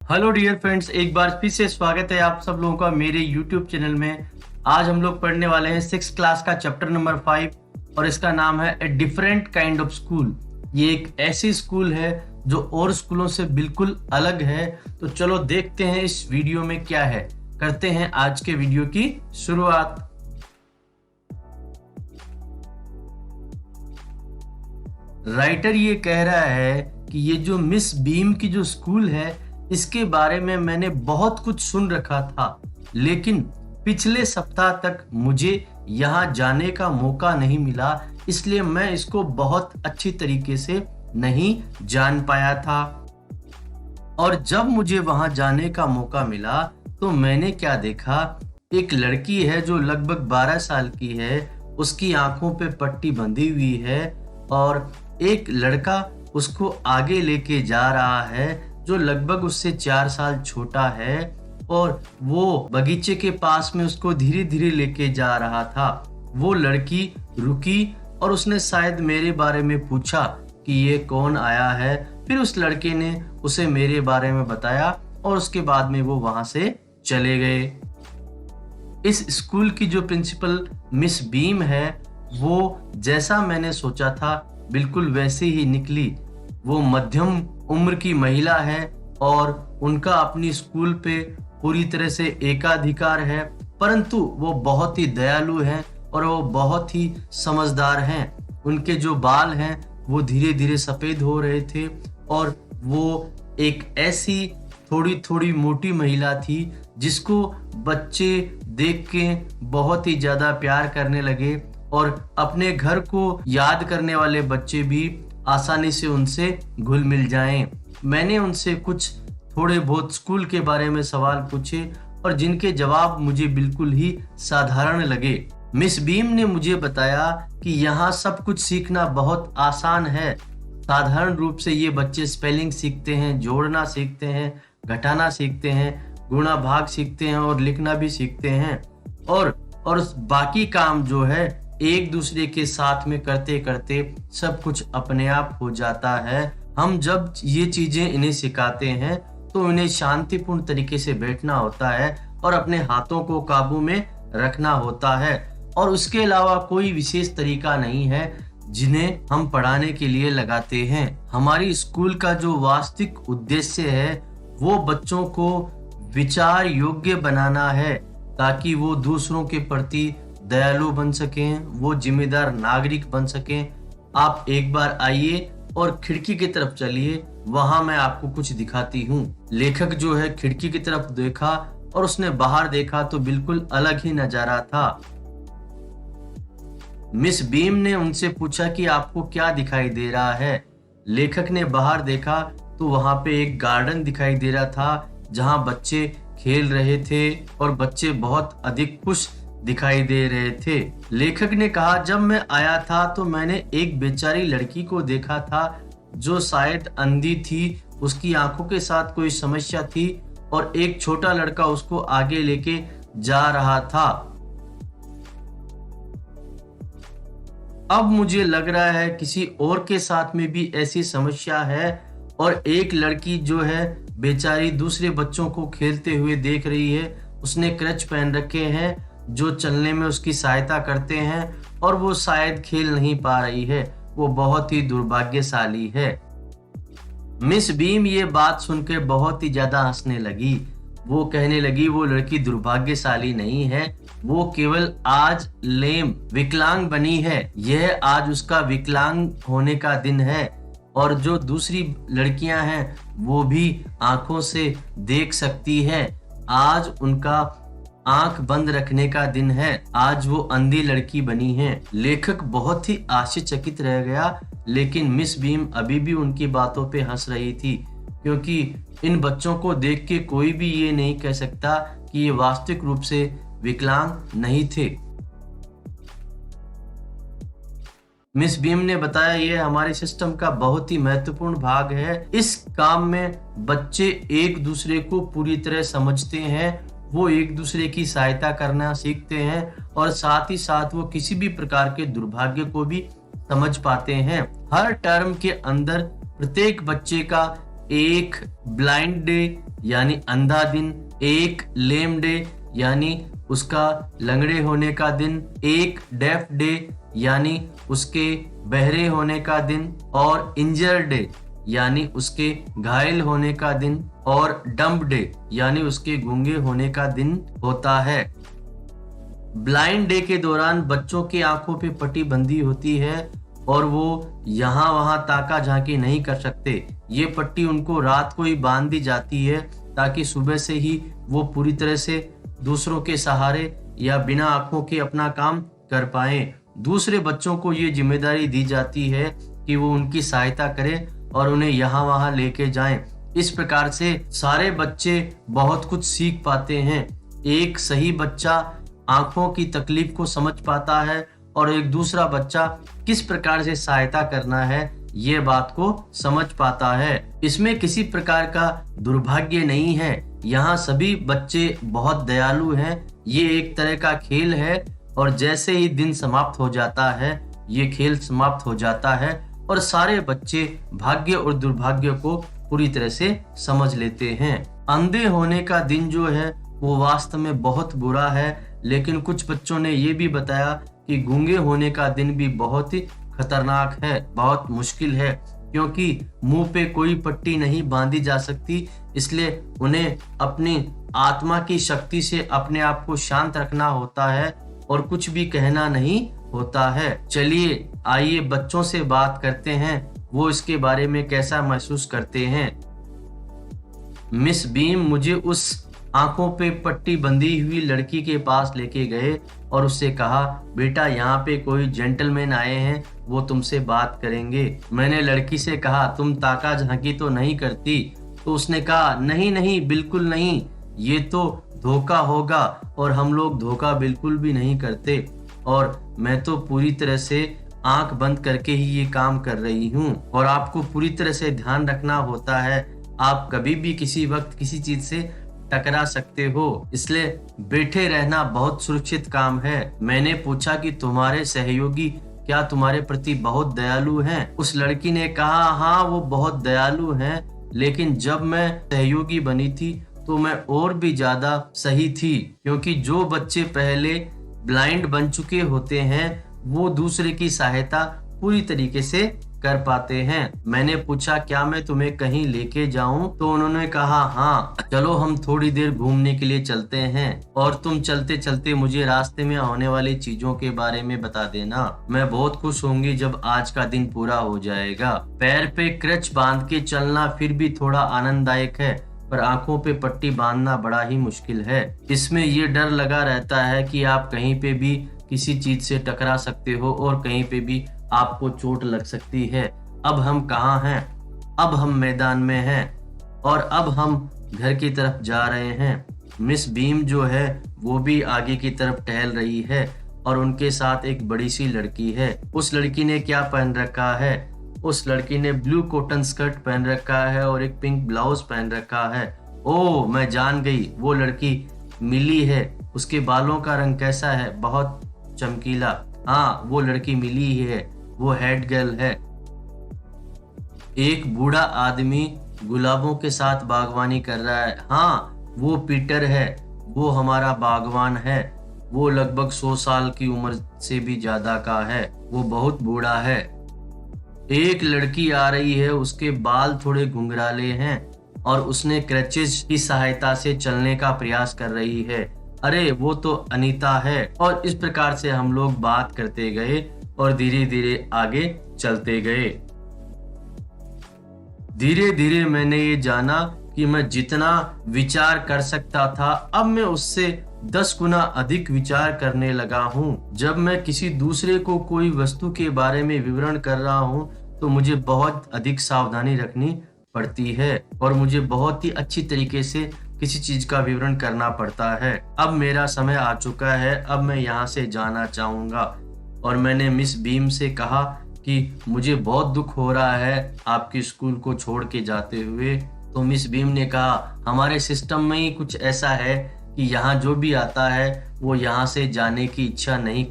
Hello dear friends, एक बार फिर से स्वागत है आप सब लोगों का मेरे यूट्यूब चैनल में। आज हम लोग पढ़ने वाले हैं 6th क्लास का चैप्टर नंबर 5 और इसका नाम है a different kind of school. ये एक ऐसी स्कूल है जो और स्कूलों से बिल्कुल अलग है। तो चलो देखते हैं इस वीडियो में क्या है। करते हैं आज के वीडियो की शुरुआत। राइटर ये कह रहा है कि ये जो मिस बीम की जो स्कूल है इसके बारे में मैंने बहुत कुछ सुन रखा था, लेकिन पिछले सप्ताह तक मुझे यहाँ जाने का मौका नहीं मिला, इसलिए मैं इसको बहुत अच्छी तरीके से नहीं जान पाया था। और जब मुझे वहां जाने का मौका मिला तो मैंने क्या देखा, एक लड़की है जो लगभग 12 साल की है, उसकी आंखों पे पट्टी बंधी हुई है और एक लड़का उसको आगे लेके जा रहा है जो लगभग उससे 4 साल छोटा है और वो बगीचे के पास में उसको धीरे धीरे लेके जा रहा था। वो लड़की रुकी और उसने शायद मेरे बारे में पूछा कि ये कौन आया है। फिर उस लड़के ने उसे मेरे बारे में बताया और उसके बाद में वो वहां से चले गए। इस स्कूल की जो प्रिंसिपल मिस बीम है वो जैसा मैंने सोचा था बिल्कुल वैसे ही निकली। वो मध्यम उम्र की महिला है और उनका अपनी स्कूल पे पूरी तरह से एकाधिकार है, परंतु वो बहुत ही दयालु हैं और वो बहुत ही समझदार हैं। उनके जो बाल हैं वो धीरे धीरे सफेद हो रहे थे और वो एक ऐसी थोड़ी थोड़ी मोटी महिला थी जिसको बच्चे देख के बहुत ही ज्यादा प्यार करने लगे और अपने घर को याद करने वाले बच्चे भी आसानी से उनसे घुल मिल जाएं। मैंने उनसे कुछ थोड़े बहुत स्कूल के बारे में सवाल पूछे और जिनके जवाब मुझे बिल्कुल ही साधारण लगे। मिस बीम ने मुझे बताया कि यहाँ सब कुछ सीखना बहुत आसान है। साधारण रूप से ये बच्चे स्पेलिंग सीखते हैं, जोड़ना सीखते हैं, घटाना सीखते हैं, गुणा भाग सीखते हैं और लिखना भी सीखते हैं और बाकी काम जो है एक दूसरे के साथ में करते करते सब कुछ अपने आप हो जाता है। हम जब ये चीजें इन्हें सिखाते हैं तो इन्हें शांतिपूर्ण तरीके से बैठना होता है और अपने हाथों को काबू में रखना होता है और उसके अलावा कोई विशेष तरीका नहीं है जिन्हें हम पढ़ाने के लिए लगाते हैं। हमारी स्कूल का जो वास्तविक उद्देश्य है वो बच्चों को विचार योग्य बनाना है ताकि वो दूसरों के प्रति दयालु बन सकें, वो जिम्मेदार नागरिक बन सकें। आप एक बार आइए और खिड़की की तरफ चलिए, वहां मैं आपको कुछ दिखाती हूँ। लेखक जो है खिड़की की तरफ देखा और उसने बाहर देखा तो बिल्कुल अलग ही नजारा था। मिस बीम ने उनसे पूछा कि आपको क्या दिखाई दे रहा है। लेखक ने बाहर देखा तो वहां पे एक गार्डन दिखाई दे रहा था जहां बच्चे खेल रहे थे और बच्चे बहुत अधिक खुश दिखाई दे रहे थे। लेखक ने कहा, जब मैं आया था तो मैंने एक बेचारी लड़की को देखा था जो शायद अंधी थी, उसकी आंखों के साथ कोई समस्या थी और एक छोटा लड़का उसको आगे लेके जा रहा था। अब मुझे लग रहा है किसी और के साथ में भी ऐसी समस्या है और एक लड़की जो है बेचारी दूसरे बच्चों को खेलते हुए देख रही है। उसने क्रच पहन रखे हैं जो चलने में उसकी सहायता करते हैं और वो शायद खेल नहीं पा रही है। वो बहुत ही दुर्भाग्यशाली है। मिस बीम ये बात सुनकर बहुत ही ज्यादा हंसने लगी। वो कहने लगी वो लड़की दुर्भाग्यशाली नहीं है, वो केवल आज लेम विकलांग बनी है। यह आज उसका विकलांग होने का दिन है और जो दूसरी लड़कियां हैं वो भी आंखों से देख सकती है। आज उनका आंख बंद रखने का दिन है, आज वो अंधी लड़की बनी है। लेखक बहुत ही आश्चर्यचकित रह गया, लेकिन मिस बीम अभी भी उनकी बातों पे हंस रही थी क्योंकि इन बच्चों को देख के कोई भी ये नहीं कह सकता कि ये वास्तविक रूप से विकलांग नहीं थे। मिस बीम ने बताया ये हमारे सिस्टम का बहुत ही महत्वपूर्ण भाग है। इस काम में बच्चे एक दूसरे को पूरी तरह समझते हैं, वो एक दूसरे की सहायता करना सीखते हैं और साथ ही साथ वो किसी भी प्रकार के दुर्भाग्य को भी समझ पाते हैं। हर टर्म के अंदर प्रत्येक बच्चे का एक ब्लाइंड डे यानी अंधा दिन, एक लेम डे यानी उसका लंगड़े होने का दिन, एक डेफ डे यानी उसके बहरे होने का दिन, और इंजर डे यानी उसके घायल होने का दिन, और डम्ब डे यानी उसके गूंगे होने का दिन होता है। ब्लाइंड डे के दौरान बच्चों की आंखों पे पट्टी बंधी होती है और वो यहाँ वहां ताका झांकी नहीं कर सकते। ये पट्टी उनको रात को ही बांध दी जाती है ताकि सुबह से ही वो पूरी तरह से दूसरों के सहारे या बिना आंखों के अपना काम कर पाए। दूसरे बच्चों को ये जिम्मेदारी दी जाती है कि वो उनकी सहायता करें और उन्हें यहाँ वहां लेके जाएं। इस प्रकार से सारे बच्चे बहुत कुछ सीख पाते हैं। एक सही बच्चा आंखों की तकलीफ को समझ पाता है और एक दूसरा बच्चा किस प्रकार से सहायता करना है ये बात को समझ पाता है। इसमें किसी प्रकार का दुर्भाग्य नहीं है। यहाँ सभी बच्चे बहुत दयालु हैं। ये एक तरह का खेल है और जैसे ही दिन समाप्त हो जाता है, ये खेल समाप्त हो जाता है और सारे बच्चे भाग्य और दुर्भाग्य को पूरी तरह से समझ लेते हैं। अंधे होने का दिन जो है वो वास्तव में बहुत बुरा है, लेकिन कुछ बच्चों ने ये भी बताया कि गूंगे होने का दिन भी बहुत ही खतरनाक है, बहुत मुश्किल है, क्योंकि मुंह पे कोई पट्टी नहीं बांधी जा सकती। इसलिए उन्हें अपनी आत्मा की शक्ति से अपने आप को शांत रखना होता है और कुछ भी कहना नहीं होता है। चलिए आइए बच्चों से बात करते हैं, वो इसके बारे में कैसा महसूस करते हैं। मिस बीम मुझे उस आंखों पे पट्टी बंधी हुई लड़की के पास लेके गए और उससे कहा, बेटा यहाँ पे कोई जेंटलमैन आए हैं, वो तुमसे बात करेंगे। मैंने लड़की से कहा, तुम ताका झांकी तो नहीं करती? तो उसने कहा, नहीं नहीं बिल्कुल नहीं, ये तो धोखा होगा और हम लोग धोखा बिल्कुल भी नहीं करते और मैं तो पूरी तरह से आंख बंद करके ही ये काम कर रही हूँ। और आपको पूरी तरह से ध्यान रखना होता है, आप कभी भी किसी वक्त किसी चीज से टकरा सकते हो, इसलिए बैठे रहना बहुत सुरक्षित काम है। मैंने पूछा कि तुम्हारे सहयोगी क्या तुम्हारे प्रति बहुत दयालु हैं? उस लड़की ने कहा, हाँ वो बहुत दयालु हैं, लेकिन जब मैं सहयोगी बनी थी तो मैं और भी ज्यादा सही थी, क्योंकि जो बच्चे पहले ब्लाइंड बन चुके होते हैं वो दूसरे की सहायता पूरी तरीके से कर पाते हैं। मैंने पूछा, क्या मैं तुम्हें कहीं लेके जाऊं? तो उन्होंने कहा, हाँ चलो हम थोड़ी देर घूमने के लिए चलते हैं और तुम चलते चलते मुझे रास्ते में होने वाली चीजों के बारे में बता देना। मैं बहुत खुश होंगी जब आज का दिन पूरा हो जाएगा। पैर पे क्रच बांध के चलना फिर भी थोड़ा आनंददायक है, पर आंखों पे पट्टी बांधना बड़ा ही मुश्किल है। इसमें ये डर लगा रहता है कि आप कहीं पे भी किसी चीज से टकरा सकते हो और कहीं पे भी आपको चोट लग सकती है। अब हम कहाँ हैं? अब हम मैदान में हैं और अब हम घर की तरफ जा रहे हैं। मिस बीम जो है वो भी आगे की तरफ टहल रही है और उनके साथ एक बड़ी सी लड़की है। उस लड़की ने क्या पहन रखा है? उस लड़की ने ब्लू कॉटन स्कर्ट पहन रखा है और एक पिंक ब्लाउज पहन रखा है। ओह मैं जान गई, वो लड़की मिली है। उसके बालों का रंग कैसा है? बहुत चमकीला। हाँ वो लड़की मिली ही है, वो हेड गर्ल है। एक बूढ़ा आदमी गुलाबों के साथ बागवानी कर रहा है। हाँ वो पीटर है, वो हमारा बागवान है। वो लगभग 100 साल की उम्र से भी ज्यादा का है, वो बहुत बूढ़ा है। एक लड़की आ रही है, उसके बाल थोड़े घुंघराले हैं और उसने क्रचेस की सहायता से चलने का प्रयास कर रही है। अरे वो तो अनीता है। और इस प्रकार से हम लोग बात करते गए और धीरे धीरे आगे चलते गए। धीरे धीरे मैंने ये जाना कि मैं जितना विचार कर सकता था, अब मैं उससे 10 गुना अधिक विचार करने लगा हूँ। जब मैं किसी दूसरे को कोई वस्तु के बारे में विवरण कर रहा हूँ तो मुझे बहुत अधिक सावधानी रखनी पड़ती है और मुझे बहुत ही अच्छी तरीके से किसी चीज का विवरण करना पड़ता है। अब मेरा समय आ चुका है, अब मैं यहाँ से जाना चाहूंगा। और मैंने मिस बीम से कहा कि मुझे बहुत दुख हो रहा है आपके स्कूल को छोड़ के जाते हुए। तो मिस बीम ने कहा, हमारे सिस्टम में ही कुछ ऐसा है कि यहाँ जो भी आता है वो यहाँ से जाने की इच्छा नहीं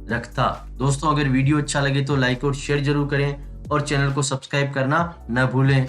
रखता। दोस्तों अगर वीडियो अच्छा लगे तो लाइक और शेयर जरूर करें और चैनल को सब्सक्राइब करना न भूलें।